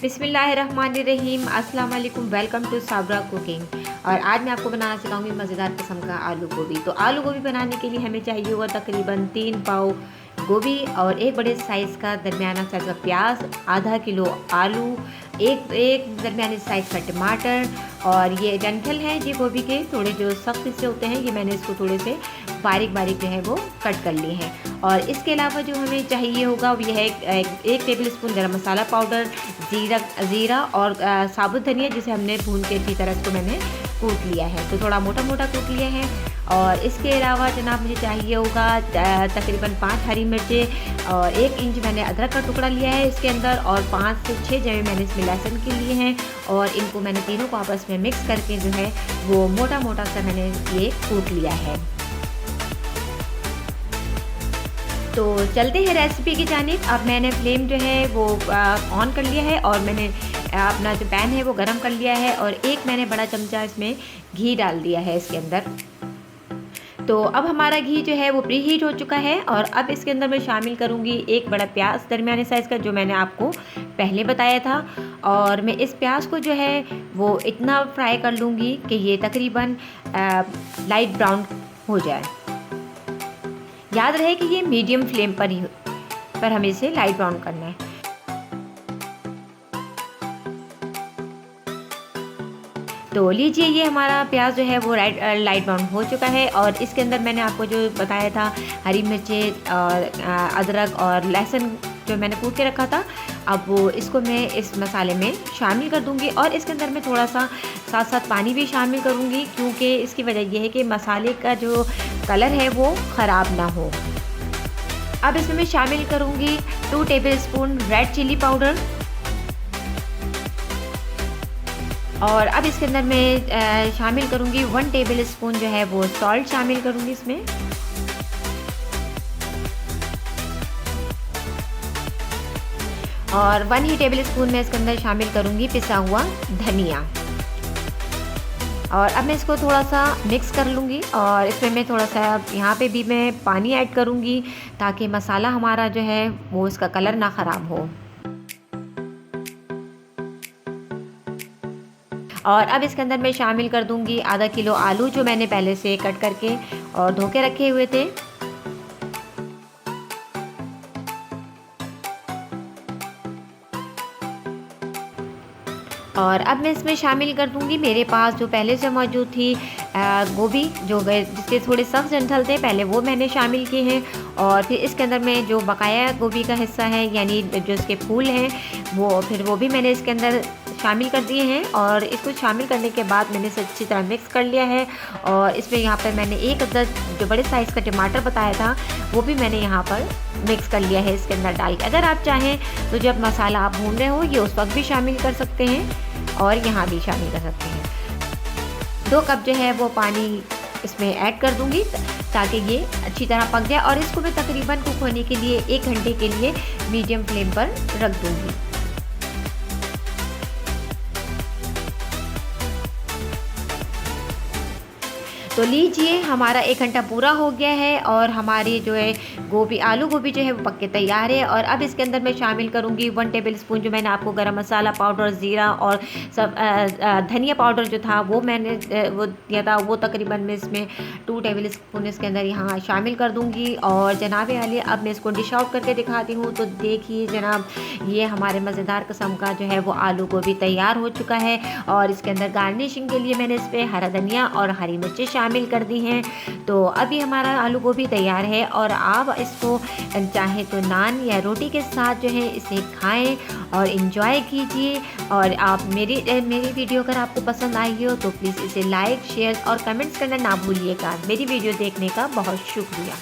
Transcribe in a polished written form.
बिस्मिल्लाहिर्रहमानिर्रहीम, अस्सलाम वालेकुम। Welcome to Sabra cooking. और आज मैं आपको बनाना सिखाऊंगी मज़ेदार किस्म का आलू गोभी। तो आलू गोभी बनाने के लिए हमें चाहिए होगा तकरीबन 3 पाव गोभी और एक बड़े साइज़ का दरमियाना साइज़ का प्याज, आधा किलो आलू, एक दरमियाने साइज़ का टमाटर। और ये डंठल हैं जी गोभी के, थोड़े जो सख्त से होते हैं, ये मैंने इसको थोड़े से बारीक बारीक जो है वो कट कर लिए हैं। और इसके अलावा जो हमें चाहिए होगा वो यह है 1 टेबल स्पून गरम मसाला पाउडर, ज़ीरा और साबुत धनिया, जिसे हमने भून के अच्छी तरह इसको मैंने कूट लिया है, तो थोड़ा मोटा मोटा कूट लिया है। और इसके अलावा जनाब मुझे चाहिए होगा तकरीबन 5 हरी मिर्चें और 1 इंच मैंने अदरक का टुकड़ा लिया है इसके अंदर, और 5 से 6 जवे मैंने इसमें लहसुन के लिए हैं। और इनको मैंने तीनों को आपस में मिक्स करके जो है वो मोटा मोटा सा मैंने ये कूट लिया है। तो चलते हैं रेसिपी की जानिब। अब मैंने फ्लेम जो है वो ऑन कर लिया है और मैंने अपना जो पैन है वो गरम कर लिया है, और एक मैंने बड़ा चमचा इसमें घी डाल दिया है इसके अंदर। तो अब हमारा घी जो है वो प्री हीट हो चुका है, और अब इसके अंदर मैं शामिल करूँगी एक बड़ा प्याज दरमियाने साइज़ का, जो मैंने आपको पहले बताया था। और मैं इस प्याज को जो है वो इतना फ्राई कर लूँगी कि ये तकरीबन लाइट ब्राउन हो जाए। याद रहे कि ये मीडियम फ्लेम पर हमें इसे लाइट ब्राउन करना है। तो लीजिए, ये हमारा प्याज जो है वो लाइट ब्राउन हो चुका है, और इसके अंदर मैंने आपको जो बताया था हरी मिर्चें और अदरक और लहसुन जो मैंने कूट के रखा था, अब वो इसको मैं इस मसाले में शामिल कर दूंगी। और इसके अंदर मैं थोड़ा सा साथ साथ पानी भी शामिल करूंगी, क्योंकि इसकी वजह यह है कि मसाले का जो कलर है वो ख़राब ना हो। अब इसमें मैं शामिल करूंगी 2 tablespoon red chili powder, और अब इसके अंदर मैं शामिल करूंगी 1 टेबल स्पून जो है वो सॉल्ट शामिल करूंगी इसमें। और 1 ही टेबल स्पून में इसके अंदर शामिल करूंगी पिसा हुआ धनिया। और अब मैं इसको थोड़ा सा मिक्स कर लूँगी, और इसमें मैं थोड़ा सा यहाँ पे भी मैं पानी ऐड करूँगी, ताकि मसाला हमारा जो है वो इसका कलर ना ख़राब हो। और अब इसके अंदर मैं शामिल कर दूँगी आधा किलो आलू, जो मैंने पहले से कट करके और धो के रखे हुए थे। और अब मैं इसमें शामिल कर दूंगी मेरे पास जो पहले से मौजूद थी गोभी, जो जिसके थोड़े सख्त डंठल थे, पहले वो मैंने शामिल किए हैं। और फिर इसके अंदर में जो बकाया गोभी का हिस्सा है, यानी जो इसके फूल हैं, वो भी मैंने इसके अंदर शामिल कर दिए हैं। और इसको शामिल करने के बाद मैंने इसे अच्छी तरह मिक्स कर लिया है। और इसमें यहाँ पर मैंने एक अदद जो बड़े साइज़ का टमाटर बताया था, वो भी मैंने यहाँ पर मिक्स कर लिया है इसके अंदर डाल के। अगर आप चाहें तो जब मसाला आप भून रहे हो ये उस वक्त भी शामिल कर सकते हैं, और यहाँ भी शामिल कर सकते हैं। 2 कप जो है वो पानी इसमें ऐड कर दूंगी, ताकि ये अच्छी तरह पक जाए। और इसको मैं तकरीबन कुक होने के लिए 1 घंटे के लिए मीडियम फ्लेम पर रख दूंगी। तो लीजिए, हमारा 1 घंटा पूरा हो गया है, और हमारी जो है आलू गोभी जो है वो पक के तैयार है। और अब इसके अंदर मैं शामिल करूँगी 1 टेबल स्पून जो मैंने आपको गरम मसाला पाउडर, ज़ीरा और सब धनिया पाउडर जो था वो मैंने वो दिया था, वो तकरीबन मैं इसमें 2 टेबल स्पून इसके अंदर यहाँ शामिल कर दूँगी। और जनाब आली, अब मैं इसको डिश आउट करके दिखाती हूँ। तो देखिए जनाब, ये हमारे मज़ेदार किस्म का जो है वो आलू गोभी तैयार हो चुका है। और इसके अंदर गार्निशिंग के लिए मैंने इस पर हरा धनिया और हरी मिर्चें शामिल कर दी हैं। तो अभी हमारा आलू गोभी तैयार है, और आप इसको चाहे तो नान या रोटी के साथ जो है इसे खाएं और इन्जॉय कीजिए। और आप मेरी वीडियो अगर आपको पसंद आई हो तो प्लीज़ इसे लाइक, शेयर और कमेंट्स करना ना भूलिएगा। मेरी वीडियो देखने का बहुत शुक्रिया।